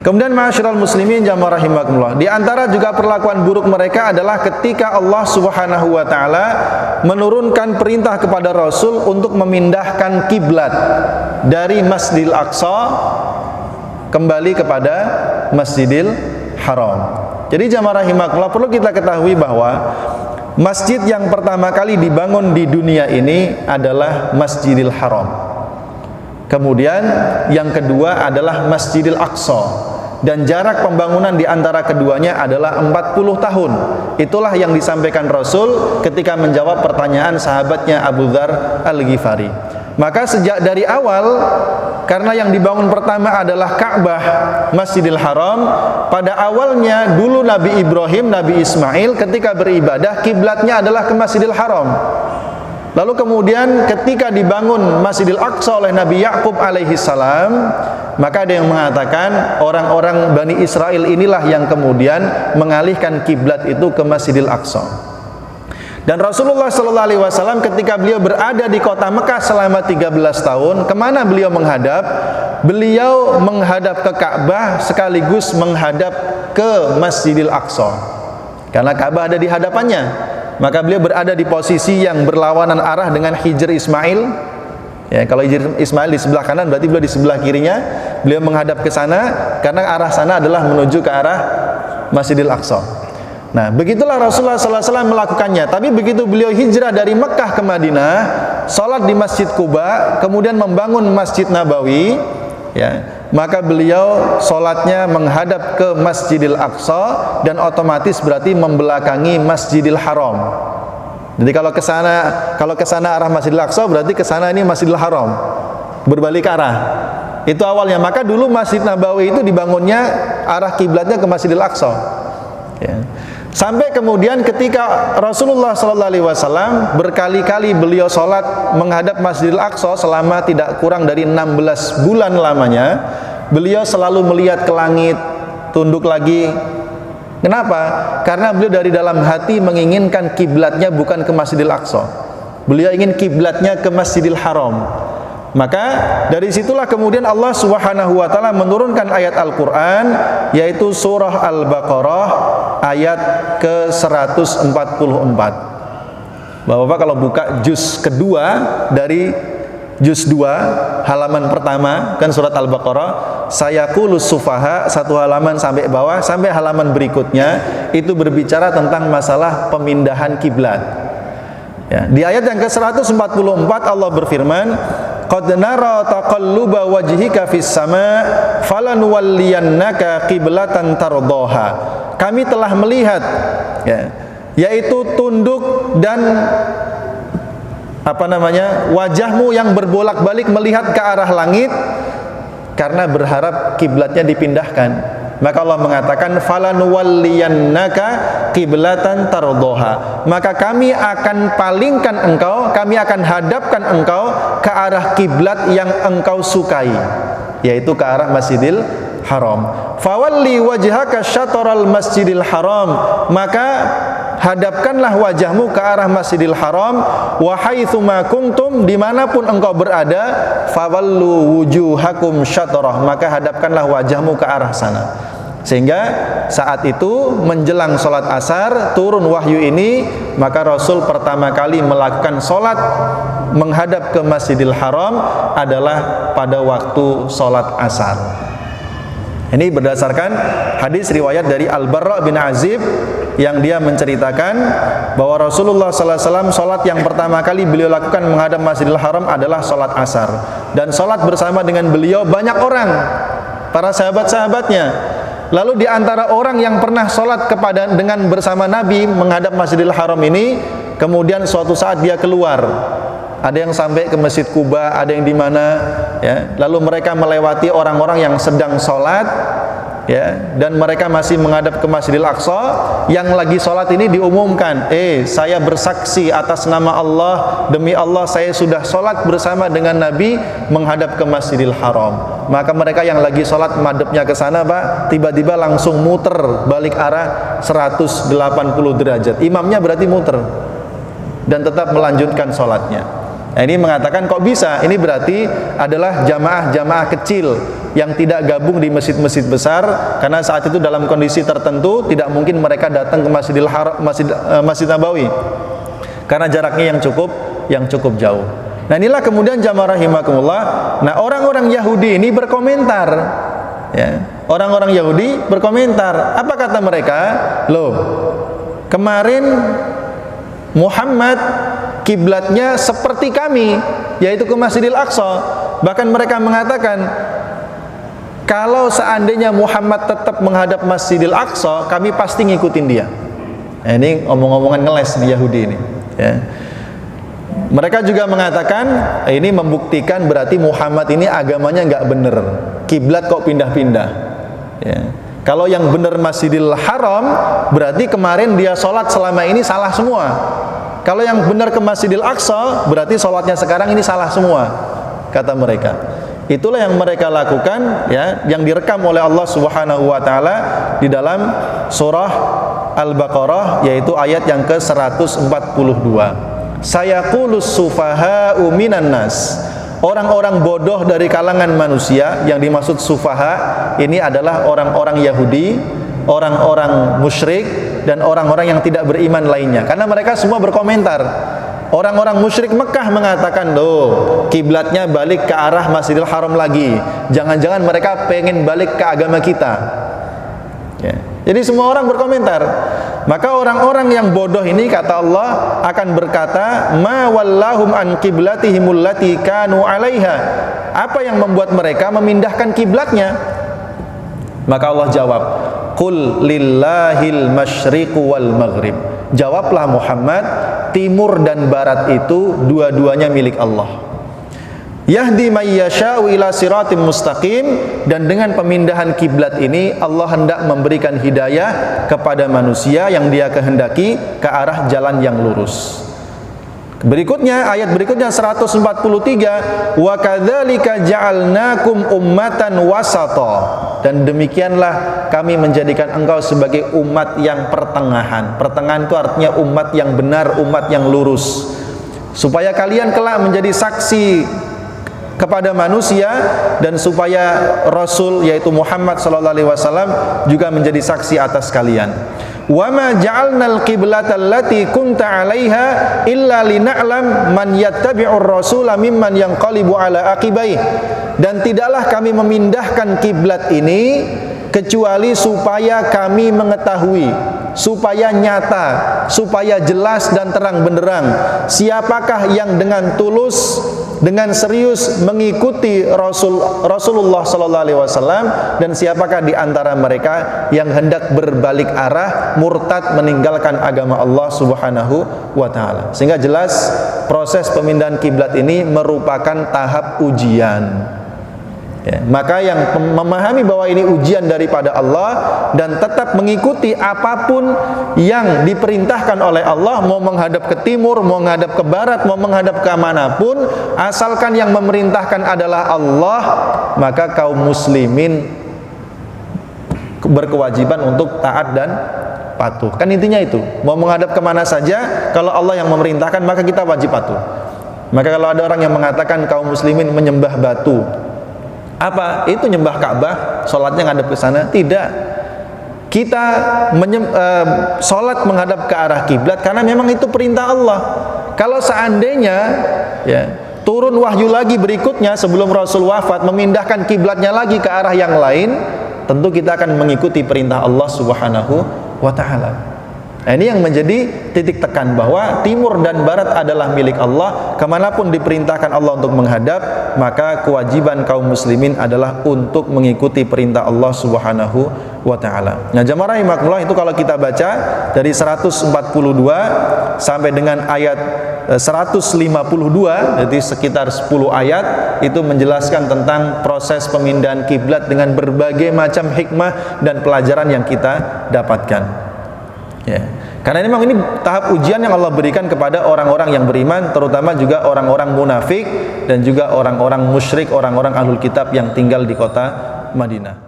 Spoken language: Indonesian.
Kemudian ma'asyiral muslimin jamaah rahimakumullah, di antara juga perlakuan buruk mereka adalah ketika Allah Subhanahu wa taala menurunkan perintah kepada Rasul untuk memindahkan kiblat dari Masjidil Aqsa kembali kepada Masjidil Haram. Jadi jamaah rahimakumullah, perlu kita ketahui bahwa masjid yang pertama kali dibangun di dunia ini adalah Masjidil Haram. Kemudian yang kedua adalah Masjidil Aqsa. Dan jarak pembangunan di antara keduanya adalah 40 tahun. Itulah yang disampaikan Rasul ketika menjawab pertanyaan sahabatnya Abu Dzar Al-Ghifari. Maka sejak dari awal, karena yang dibangun pertama adalah Ka'bah, Masjidil Haram, pada awalnya dulu Nabi Ibrahim, Nabi Ismail ketika beribadah kiblatnya adalah ke Masjidil Haram. Lalu kemudian ketika dibangun Masjidil Aqsa oleh Nabi Yakub alaihi salam, maka ada yang mengatakan orang-orang Bani Israel inilah yang kemudian mengalihkan kiblat itu ke Masjidil Aqsa. Dan Rasulullah sallallahu alaihi wasallam ketika beliau berada di kota Mekah selama 13 tahun, kemana beliau menghadap? Beliau menghadap ke Ka'bah sekaligus menghadap ke Masjidil Aqsa. Karena Ka'bah ada di hadapannya. Maka beliau berada di posisi yang berlawanan arah dengan Hijr Ismail. Ya, kalau Hijr Ismail di sebelah kanan, berarti beliau di sebelah kirinya. Beliau menghadap ke sana karena arah sana adalah menuju ke arah Masjidil Aqsa. Nah, begitulah Rasulullah SAW melakukannya. Tapi begitu beliau hijrah dari Mekah ke Madinah, sholat di Masjid Quba, kemudian membangun Masjid Nabawi, ya, maka beliau sholatnya menghadap ke Masjidil Aqsa dan otomatis berarti membelakangi Masjidil Haram. Jadi kalau ke sana arah Masjidil Aqsa, berarti ke sana ini Masjidil Haram, berbalik arah. Itu awalnya. Maka dulu Masjid Nabawi itu dibangunnya arah kiblatnya ke Masjidil Aqsa. Ya. Sampai kemudian ketika Rasulullah SAW berkali-kali beliau sholat menghadap Masjidil Aqsa selama tidak kurang dari 16 bulan lamanya, beliau selalu melihat ke langit, tunduk lagi. Kenapa? Karena beliau dari dalam hati menginginkan kiblatnya bukan ke Masjidil Aqsa. Beliau ingin kiblatnya ke Masjidil Haram. Maka dari situlah kemudian Allah Subhanahu wa taala menurunkan ayat Al-Qur'an, yaitu surah Al-Baqarah ayat ke-144. Bapak-bapak kalau buka juz kedua dari juz 2 halaman pertama, kan surat Al-Baqarah, sayaqulus sufaha, satu halaman sampai bawah sampai halaman berikutnya itu berbicara tentang masalah pemindahan kiblat. Ya, di ayat yang ke-144 Allah berfirman, qad nara taqalluba wajhika fis sama falanuwalliyannaka qiblatan tardaha. Kami telah melihat, ya, yaitu tunduk dan wajahmu yang berbolak-balik melihat ke arah langit karena berharap kiblatnya dipindahkan. Maka Allah mengatakan falanuwalliyannaka qiblatan tardaha. Maka kami akan palingkan engkau, kami akan hadapkan engkau ke arah kiblat yang engkau sukai, yaitu ke arah Masjidil Haram. Fawalli wajhaka syatral Masjidil Haram. Maka hadapkanlah wajahmu ke arah Masjidil Haram, wa haitsuma kuntum, dimanapun engkau berada, fawallu wujuhakum syatrah, maka hadapkanlah wajahmu ke arah sana. Sehingga saat itu menjelang sholat asar turun wahyu ini, maka Rasul pertama kali melakukan sholat menghadap ke Masjidil Haram adalah pada waktu sholat asar. Ini berdasarkan hadis riwayat dari Al-Barra bin Azib yang dia menceritakan bahwa Rasulullah SAW sholat yang pertama kali beliau lakukan menghadap Masjidil Haram adalah sholat asar, dan sholat bersama dengan beliau banyak orang, para sahabat-sahabatnya. Lalu di antara orang yang pernah sholat dengan bersama Nabi menghadap Masjidil Haram ini, kemudian suatu saat dia keluar. Ada yang sampai ke Masjid Quba, ada yang di mana, ya. Lalu mereka melewati orang-orang yang sedang sholat, ya, dan mereka masih menghadap ke Masjidil Aqsa. Yang lagi sholat ini diumumkan, saya bersaksi atas nama Allah, demi Allah saya sudah sholat bersama dengan Nabi menghadap ke Masjidil Haram. Maka mereka yang lagi sholat madepnya ke sana, Pak, tiba-tiba langsung muter balik arah 180 derajat. Imamnya berarti muter dan tetap melanjutkan sholatnya. Nah, ini mengatakan kok bisa? Ini berarti adalah jamaah-jamaah kecil yang tidak gabung di masjid-masjid besar, karena saat itu dalam kondisi tertentu tidak mungkin mereka datang ke Masjidil Haram, Masjid Nabawi, karena jaraknya yang cukup jauh. Nah, inilah kemudian jamaah rahimakumullah. Nah, orang-orang Yahudi ini berkomentar, ya. Orang-orang Yahudi berkomentar. Apa kata mereka? Loh, kemarin Muhammad kiblatnya seperti kami, yaitu ke Masjidil Aqsa. Bahkan mereka mengatakan, kalau seandainya Muhammad tetap menghadap Masjidil Aqsa, kami pasti ngikutin dia. Nah, ini omong-omongan ngeles di Yahudi ini, ya. Mereka juga mengatakan, ini membuktikan berarti Muhammad ini agamanya nggak bener, kiblat kok pindah-pindah, ya. Kalau yang benar Masjidil Haram, berarti kemarin dia sholat selama ini salah semua. Kalau yang benar ke Masjidil Aqsa, berarti sholatnya sekarang ini salah semua, kata mereka. Itulah yang mereka lakukan, ya, yang direkam oleh Allah Subhanahu wa taala di dalam surah Al-Baqarah, yaitu ayat yang ke-142. Sayaqulus sufaha'u minan nas. Orang-orang bodoh dari kalangan manusia, yang dimaksud sufaha ini adalah orang-orang Yahudi, orang-orang musyrik, dan orang-orang yang tidak beriman lainnya. Karena mereka semua berkomentar. Orang-orang musyrik Mekah mengatakan, loh, kiblatnya balik ke arah Masjidil Haram lagi. Jangan-jangan mereka pengen balik ke agama kita, ya. Jadi semua orang berkomentar. Maka orang-orang yang bodoh ini, kata Allah, akan berkata, ma wallahum an qiblatihimul lati kanu 'alaiha. Apa yang membuat mereka memindahkan kiblatnya? Maka Allah jawab, qul lillahil masyriqu wal maghrib. Jawablah Muhammad, timur dan barat itu dua-duanya milik Allah. Yahdi may yasha'u ila siratim mustaqim. Dan dengan pemindahan kiblat ini Allah hendak memberikan hidayah kepada manusia yang Dia kehendaki ke arah jalan yang lurus. Berikutnya, ayat berikutnya 143, wa kadzalika ja'alnakum ummatan wasata. Dan demikianlah kami menjadikan engkau sebagai umat yang pertengahan. Pertengahan itu artinya umat yang benar, umat yang lurus, supaya kalian kelak menjadi saksi kepada manusia, dan supaya Rasul yaitu Muhammad sallallahu alaihi wasallam juga menjadi saksi atas kalian. Wa ma ja'alnal qiblata allati kunta 'alaiha illa lina'lam man yattabi'ur rasula mimman yanqalibu ala aqibaih. Dan tidaklah kami memindahkan kiblat ini kecuali supaya kami mengetahui, supaya nyata, supaya jelas dan terang benderang siapakah yang dengan tulus, dengan serius mengikuti Rasulullah sallallahu alaihi wasallam, dan siapakah di antara mereka yang hendak berbalik arah, murtad, meninggalkan agama Allah Subhanahu wa taala. Sehingga jelas proses pemindahan kiblat ini merupakan tahap ujian. Ya, maka yang memahami bahwa ini ujian daripada Allah dan tetap mengikuti apapun yang diperintahkan oleh Allah, mau menghadap ke timur, mau menghadap ke barat, mau menghadap ke manapun, asalkan yang memerintahkan adalah Allah, maka kaum muslimin berkewajiban untuk taat dan patuh. Kan intinya itu, mau menghadap kemana saja, kalau Allah yang memerintahkan maka kita wajib patuh. Maka kalau ada orang yang mengatakan kaum muslimin menyembah batu, apa itu nyembah Ka'bah, sholatnya ngadep ke sana? Tidak. Kita sholat menghadap ke arah kiblat karena memang itu perintah Allah. Kalau seandainya, ya, turun wahyu lagi berikutnya sebelum Rasul wafat, memindahkan kiblatnya lagi ke arah yang lain, tentu kita akan mengikuti perintah Allah Subhanahu wa taala. Nah, ini yang menjadi titik tekan bahwa timur dan barat adalah milik Allah. Kemanapun diperintahkan Allah untuk menghadap, maka kewajiban kaum muslimin adalah untuk mengikuti perintah Allah Subhanahu wa taala. Nah, jamaah rahimakumullah, itu kalau kita baca dari 142 sampai dengan ayat 152, jadi sekitar 10 ayat, itu menjelaskan tentang proses pemindahan kiblat dengan berbagai macam hikmah dan pelajaran yang kita dapatkan. Ya. Karena memang ini tahap ujian yang Allah berikan kepada orang-orang yang beriman, terutama juga orang-orang munafik dan juga orang-orang musyrik, orang-orang ahlul kitab yang tinggal di kota Madinah.